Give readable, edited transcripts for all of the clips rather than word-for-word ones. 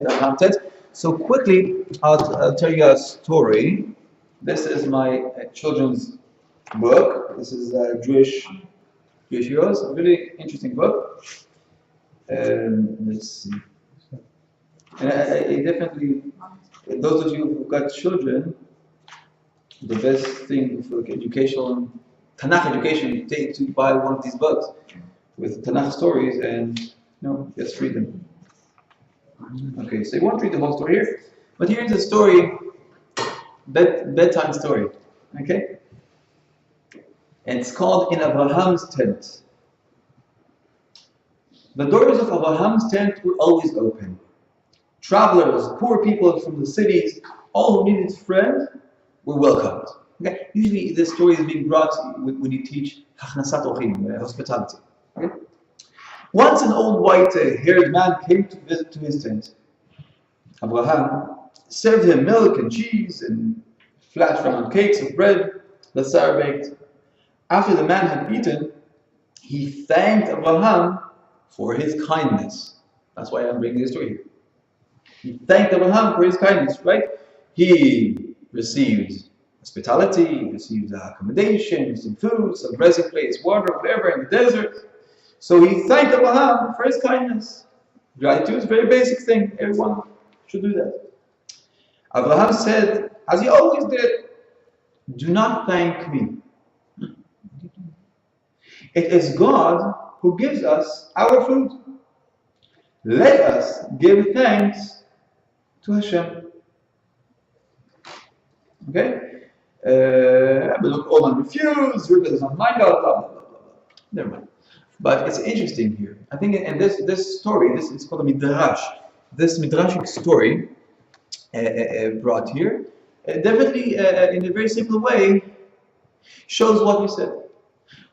Avraham tent. So quickly, I'll tell you a story. This is my children's book. This is Jewish Heroes, a really interesting book. Let's see. And I definitely, those of you who've got children, the best thing for education, Tanakh education, you take to buy one of these books with Tanakh stories and just read them. Okay, so you won't read the whole story here, but here's a story, bedtime story. Okay, and it's called In Avraham's Tent. The doors of Avraham's tent were always open. Travelers, poor people from the cities, all who needed a friend were welcomed. Okay? Usually this story is being brought when you teach hospitality. Okay? Once an old white-haired man came to visit to his tent. Avraham served him milk and cheese and flat round cakes of bread, Lassar baked. After the man had eaten, he thanked Avraham for his kindness. That's why I'm bringing this story here. He thanked Avraham for his kindness, right? He received hospitality, he received accommodation, some food, some resting place, water, whatever, in the desert. So he thanked Avraham for his kindness. Gratitude is a very basic thing. Everyone should do that. Avraham said, as he always did, do not thank me. It is God who gives us our food. Let us give thanks to Hashem. Okay? But Oman refused, Rivka does not mind, blah, blah, blah, blah, blah. Never mind. But it's interesting here. I think in this story, this is called a midrash. This midrashic story brought here, definitely in a very simple way, shows what we said.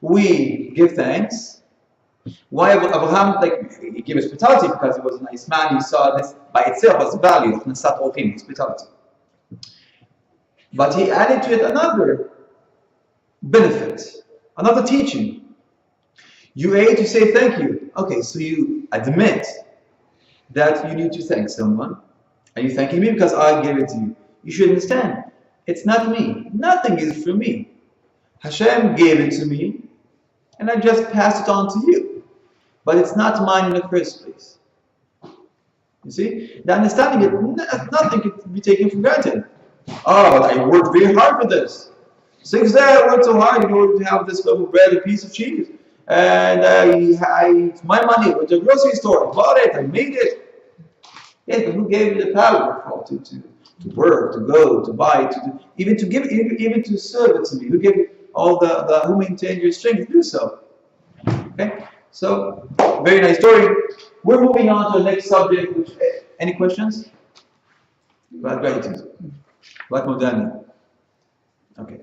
We give thanks. Why Avraham, he gave hospitality because he was a nice man. He saw this by itself as the value of Nasat Orchim, hospitality. But he added to it another benefit, another teaching. You ate, you say thank you. Okay, so you admit that you need to thank someone, and you're thanking me because I gave it to you. You should understand, it's not me. Nothing is from me. Hashem gave it to me, and I just passed it on to you. But it's not mine in the first place. You see? The understanding it, nothing can be taken for granted. Oh, but I worked very hard for this. 6 days I worked so hard in order to have this loaf of bread and piece of cheese. And it's my money. I went to a grocery store, I bought it, I made it. Yes, but who gave you the power to work, to go, to buy, even to give, even to serve it to me? Who gave you all who maintained your strength to do so? Okay, so very nice story. We're moving on to the next subject. Any questions? About gratitude. About modernity. Okay.